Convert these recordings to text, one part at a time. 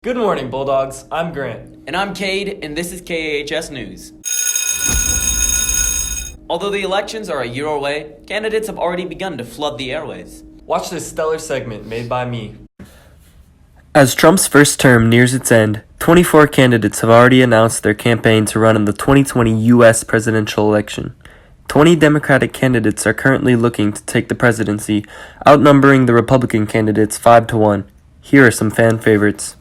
Good morning, Bulldogs. I'm Grant. And I'm Cade, and this is KAHS News. Although the elections are a year away, candidates have already begun to flood the airways. Watch this stellar segment made by me. As Trump's first term nears its end, 24 candidates have already announced their campaign to run in the 2020 U.S. presidential election. 20 Democratic candidates are currently looking to take the presidency, outnumbering the Republican candidates 5-1. Here are some fan favorites.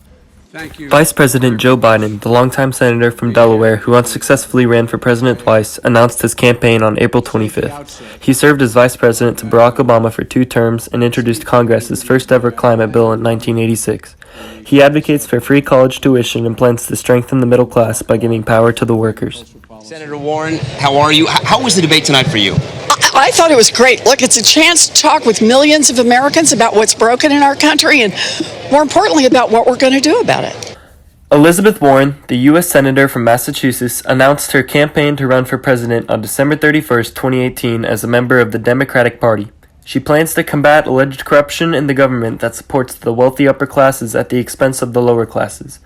Thank you. Vice President Joe Biden, the longtime senator from Delaware who unsuccessfully ran for president twice, announced his campaign on April 25th. He served as vice president to Barack Obama for 2 terms and introduced Congress's first ever climate bill in 1986. He advocates for free college tuition and plans to strengthen the middle class by giving power to the workers. Senator Warren, how are you? How was the debate tonight for you? I thought it was great. Look, it's a chance to talk with millions of Americans about what's broken in our country and, more importantly, about what we're going to do about it. Elizabeth Warren, the U.S. Senator from Massachusetts, announced her campaign to run for president on December 31st, 2018 as a member of the Democratic Party. She plans to combat alleged corruption in the government that supports the wealthy upper classes at the expense of the lower classes.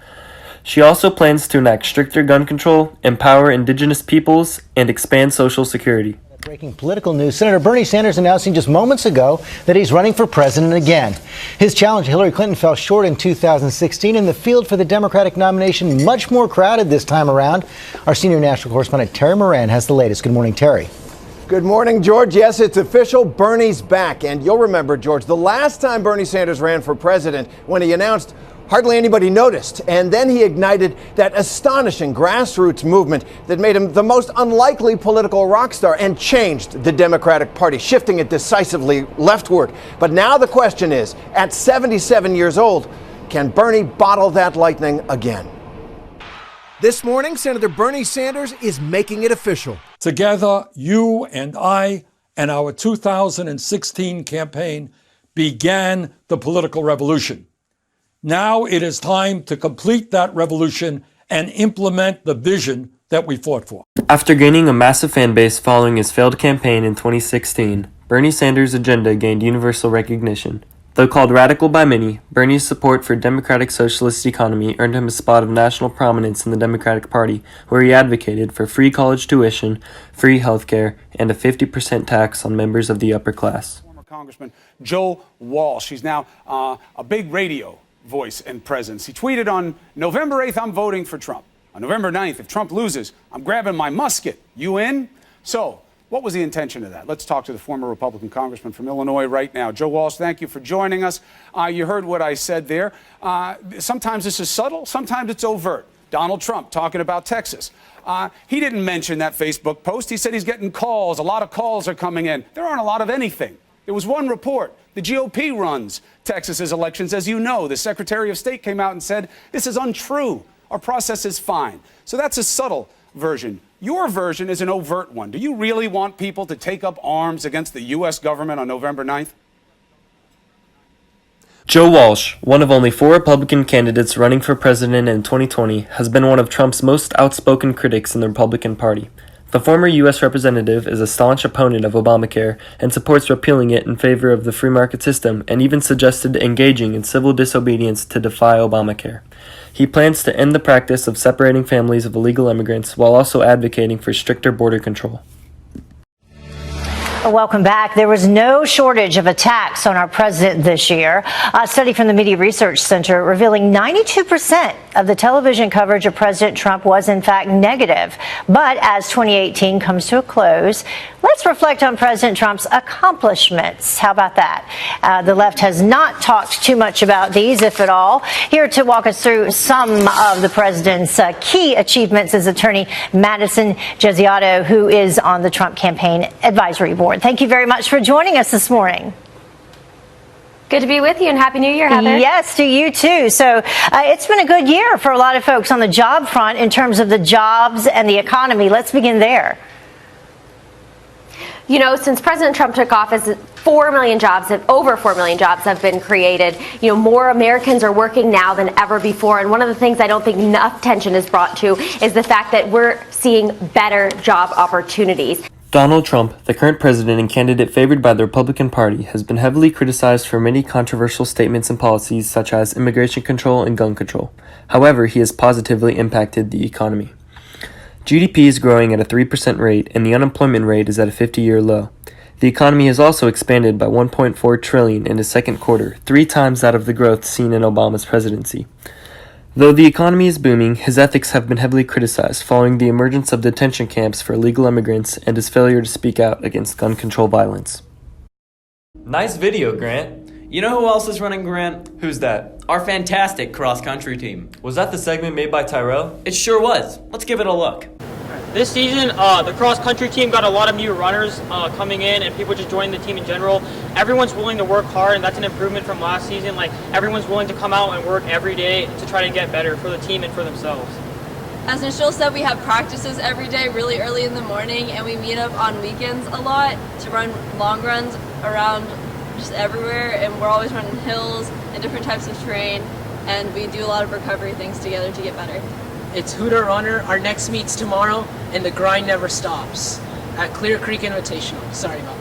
She also plans to enact stricter gun control, empower indigenous peoples, and expand Social Security. Breaking political news, Senator Bernie Sanders announcing just moments ago that he's running for president again. His challenge to Hillary Clinton fell short in 2016, and the field for the Democratic nomination much more crowded this time around. Our senior national correspondent Terry Moran has the latest. Good morning, Terry. Good morning, George. Yes, it's official. Bernie's back. And you'll remember, George, the last time Bernie Sanders ran for president, when he announced, hardly anybody noticed. And then he ignited that astonishing grassroots movement that made him the most unlikely political rock star and changed the Democratic Party, shifting it decisively leftward. But now the question is, at 77 years old, can Bernie bottle that lightning again? This morning, Senator Bernie Sanders is making it official. Together, you and I and our 2016 campaign began the political revolution. Now it is time to complete that revolution and implement the vision that we fought for. After gaining a massive fan base following his failed campaign in 2016, Bernie Sanders' agenda gained universal recognition. Though called radical by many, Bernie's support for a democratic socialist economy earned him a spot of national prominence in the Democratic Party, where he advocated for free college tuition, free health care, and a 50% tax on members of the upper class. Former Congressman Joe Walsh, he's now a big radio voice and presence. He tweeted on November 8th, I'm voting for Trump. On November 9th, if Trump loses, I'm grabbing my musket. You in? So, what was the intention of that? Let's talk to the former Republican congressman from Illinois right now. Joe Walsh, thank you for joining us. You heard what I said there. Sometimes this is subtle, sometimes it's overt. Donald Trump talking about Texas. He didn't mention that Facebook post. He said he's getting calls. A lot of calls are coming in. There aren't a lot of anything. There was one report. The GOP runs Texas's elections. As you know, the Secretary of State came out and said, this is untrue. Our process is fine. So that's a subtle version. Your version is an overt one. Do you really want people to take up arms against the U.S. government on November 9th? Joe Walsh, one of only 4 Republican candidates running for president in 2020, has been one of Trump's most outspoken critics in the Republican Party. The former U.S. representative is a staunch opponent of Obamacare and supports repealing it in favor of the free market system, and even suggested engaging in civil disobedience to defy Obamacare. He plans to end the practice of separating families of illegal immigrants while also advocating for stricter border control. Welcome back. There was no shortage of attacks on our president this year. A study from the Media Research Center revealing 92% of the television coverage of President Trump was in fact negative. But as 2018 comes to a close, let's reflect on President Trump's accomplishments. How about that? The left has not talked too much about these, if at all. Here to walk us through some of the president's key achievements is attorney Madison Geziato, who is on the Trump Campaign Advisory Board. Thank you very much for joining us this morning. Good to be with you, and Happy New Year, Heather. Yes, to you too. So it's been a good year for a lot of folks on the job front in terms of the jobs and the economy. Let's begin there. You know, since President Trump took office, over 4 million jobs have been created. You know, more Americans are working now than ever before. And one of the things I don't think enough attention is brought to is the fact that we're seeing better job opportunities. Donald Trump, the current president and candidate favored by the Republican Party, has been heavily criticized for many controversial statements and policies such as immigration control and gun control. However, he has positively impacted the economy. GDP is growing at a 3% rate and the unemployment rate is at a 50-year low. The economy has also expanded by $1.4 trillion in the second quarter, 3 times that of the growth seen in Obama's presidency. Though the economy is booming, his ethics have been heavily criticized following the emergence of detention camps for illegal immigrants and his failure to speak out against gun control violence. Nice video, Grant. You know who else is running, Grant? Who's that? Our fantastic cross-country team. Was that the segment made by Tyrell? It sure was. Let's give it a look. This season, the cross-country team got a lot of new runners coming in, and people just joining the team in general. Everyone's willing to work hard, and that's an improvement from last season. Like, everyone's willing to come out and work every day to try to get better for the team and for themselves. As Nichelle said, we have practices every day really early in the morning, and we meet up on weekends a lot to run long runs around just everywhere, and we're always running hills and different types of terrain, and we do a lot of recovery things together to get better. It's Hooter Runner. Our next meet's tomorrow, and the grind never stops at Clear Creek Invitational. Sorry about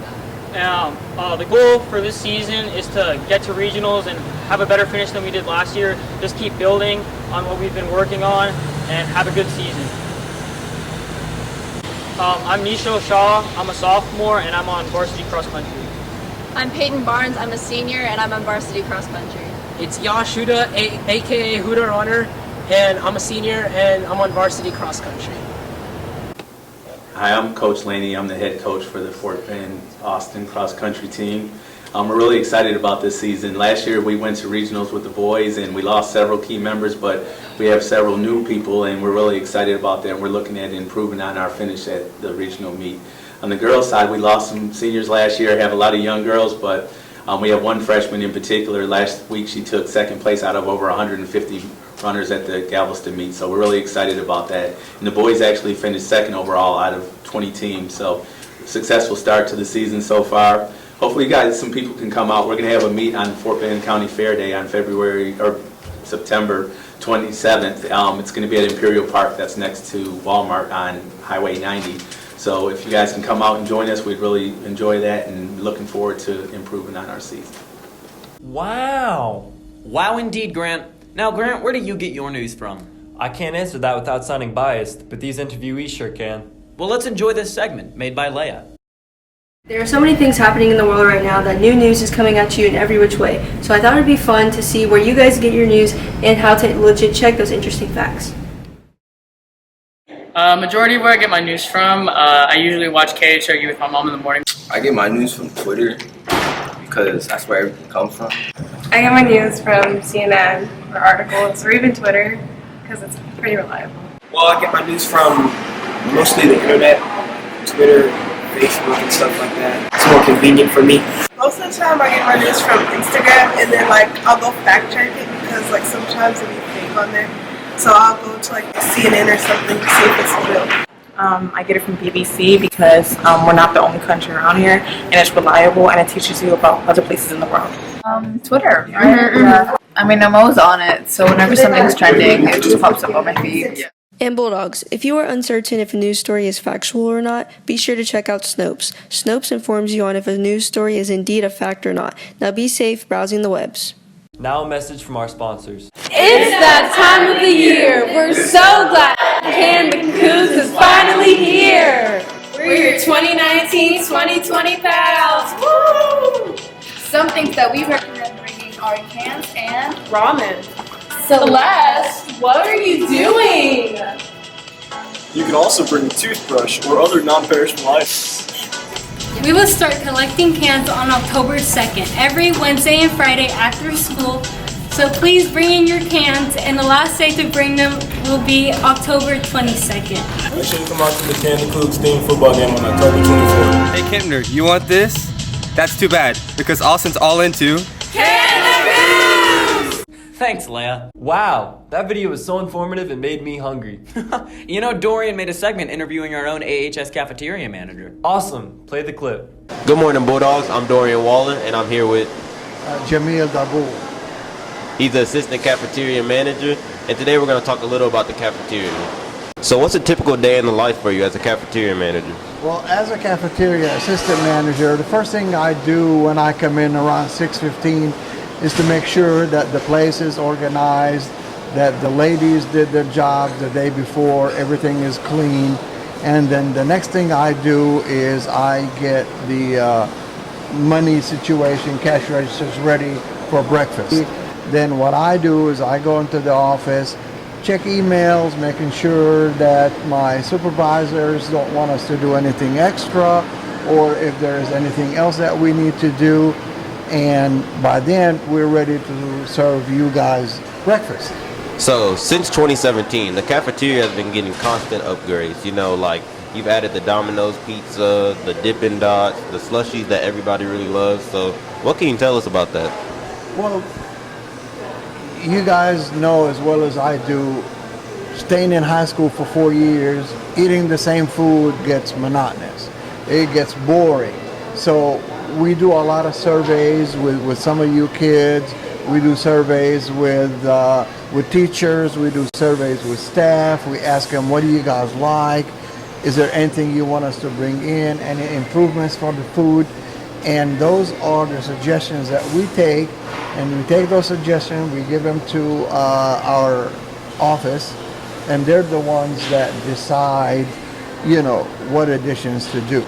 that. The goal for this season is to get to regionals and have a better finish than we did last year. Just keep building on what we've been working on and have a good season. I'm Nisho Shaw. I'm a sophomore, and I'm on varsity cross country. I'm Peyton Barnes. I'm a senior, and I'm on varsity cross country. It's Yash Huda, aka Hooter Runner, and I'm a senior, and I'm on varsity cross country. Hi, I'm Coach Laney. I'm the head coach for the Fort Bend Austin cross country team. We're really excited about this season. Last year we went to regionals with the boys and we lost several key members, but we have several new people and we're really excited about that. We're looking at improving on our finish at the regional meet. On the girls side, we lost some seniors last year, have a lot of young girls, but we have one freshman in particular. Last week she took second place out of over 150 runners at the Galveston meet, so we're really excited about that. And the boys actually finished second overall out of 20 teams, so successful start to the season so far. Hopefully guys, some people can come out. We're going to have a meet on Fort Bend County Fair Day on September 27th. It's going to be at Imperial Park, that's next to Walmart on Highway 90. So if you guys can come out and join us, we'd really enjoy that and looking forward to improving on our season. Wow. Wow indeed, Grant. Now, Grant, where do you get your news from? I can't answer that without sounding biased, but these interviewees sure can. Well, let's enjoy this segment made by Leia. There are so many things happening in the world right now that new news is coming at you in every which way. So I thought it would be fun to see where you guys get your news and how to legit check those interesting facts. Majority of where I get my news from, I usually watch KHRU with my mom in the morning. I get my news from Twitter because that's where everything comes from. I get my news from CNN or articles or even Twitter because it's pretty reliable. Well, I get my news from mostly the internet, Twitter, Facebook, and stuff like that. It's more convenient for me. Most of the time I get my news from Instagram and then I'll go fact check it because sometimes it'll be fake on there. So I'll go to CNN or something to see if it's real. I get it from BBC because we're not the only country around here, and it's reliable and it teaches you about other places in the world. Twitter. Yeah. I mean, I'm always on it, so whenever something's trending, it just pops up on my feed. Yeah. And Bulldogs, if you are uncertain if a news story is factual or not, be sure to check out Snopes. Snopes informs you on if a news story is indeed a fact or not. Now be safe browsing the webs. Now a message from our sponsors. It's that time of the year. We're so glad KAHS is finally here. We're your 2019-2020 pals. Woo! Some things that we recommend bringing are cans and ramen. Celeste, what are you doing? You can also bring a toothbrush or other non-perishable items. We will start collecting cans on October 2nd, every Wednesday and Friday after school. So please bring in your cans, and the last day to bring them will be October 22nd. Make sure you come out to the Candy Cougs team football game on October 24th. Hey Kempner, you want this? That's too bad, because Austin's all into Thanks, Leia. Wow, that video was so informative and made me hungry. You know, Dorian made a segment interviewing our own AHS cafeteria manager. Awesome. Play the clip. Good morning, Bulldogs. I'm Dorian Waller, and I'm here with Jamil Dabu. He's the assistant cafeteria manager, and today we're going to talk a little about the cafeteria. So what's a typical day in the life for you as a cafeteria manager? Well, as a cafeteria assistant manager, the first thing I do when I come in around 6:15 is to make sure that the place is organized, that the ladies did their job the day before, everything is clean. And then the next thing I do is I get the money situation, cash registers ready for breakfast. Then what I do is I go into the office, check emails, making sure that my supervisors don't want us to do anything extra, or if there is anything else that we need to do. And by then, we're ready to serve you guys breakfast. So, since 2017, the cafeteria has been getting constant upgrades. You know, like you've added the Domino's pizza, the Dippin' Dots, the slushies that everybody really loves. So, what can you tell us about that? Well, you guys know as well as I do, staying in high school for 4 years, eating the same food gets monotonous. It gets boring. So we do a lot of surveys with some of you kids. We do surveys with teachers. We do surveys with staff. We ask them, what do you guys like? Is there anything you want us to bring in? Any improvements for the food? And those are the suggestions that we take. And we take those suggestions, we give them to our office, and they're the ones that decide, you know, what additions to do.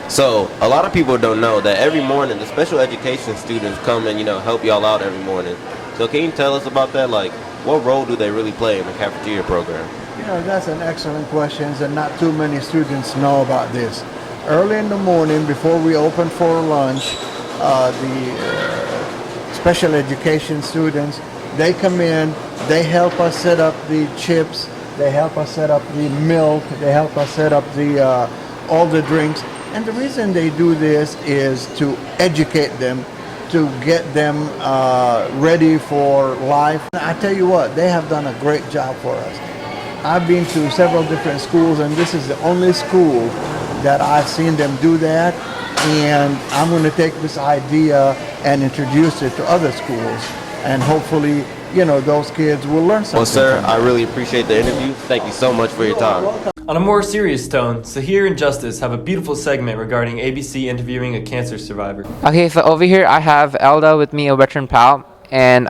So, a lot of people don't know that every morning the special education students come and, help y'all out every morning. So can you tell us about that? Like, what role do they really play in the cafeteria program? That's an excellent question, and not too many students know about this. Early in the morning, before we open for lunch, the special education students, they come in, they help us set up the chips, they help us set up the milk, they help us set up the all the drinks. And the reason they do this is to educate them, to get them ready for life. I tell you what, they have done a great job for us. I've been to several different schools, and this is the only school that I've seen them do that. And I'm going to take this idea and introduce it to other schools, and hopefully, those kids will learn something. Well, sir, I really appreciate the interview. Thank you so much for your time. On a more serious tone, Sahir and Justice have a beautiful segment regarding ABC interviewing a cancer survivor. Okay, so over here I have Elda with me, a veteran pal, and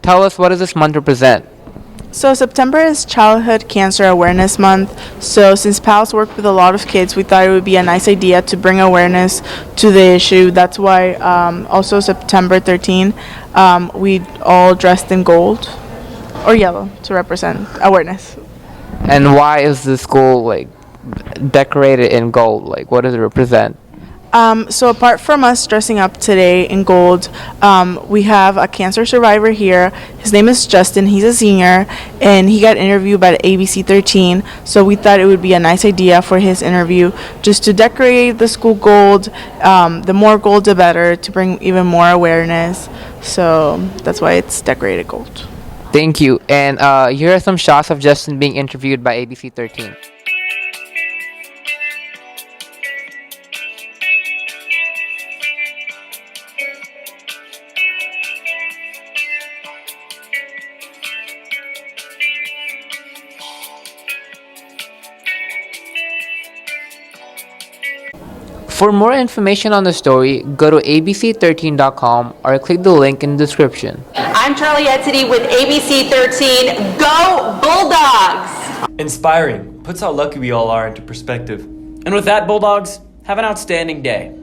tell us, what does this month represent? So September is Childhood Cancer Awareness Month. So since PALS work with a lot of kids, we thought it would be a nice idea to bring awareness to the issue. That's why also September 13, we all dressed in gold or yellow to represent awareness. And why is the school decorated in gold? What does it represent? So apart from us dressing up today in gold, we have a cancer survivor here. His name is Justin. He's a senior, and he got interviewed by the ABC 13. So we thought it would be a nice idea for his interview just to decorate the school gold. The more gold, the better, to bring even more awareness. So that's why it's decorated gold. Thank you. And here are some shots of Justin being interviewed by ABC 13. For more information on the story, go to abc13.com or click the link in the description. I'm Charlie Etsity with ABC 13. Go Bulldogs! Inspiring. Puts how lucky we all are into perspective. And with that, Bulldogs, have an outstanding day.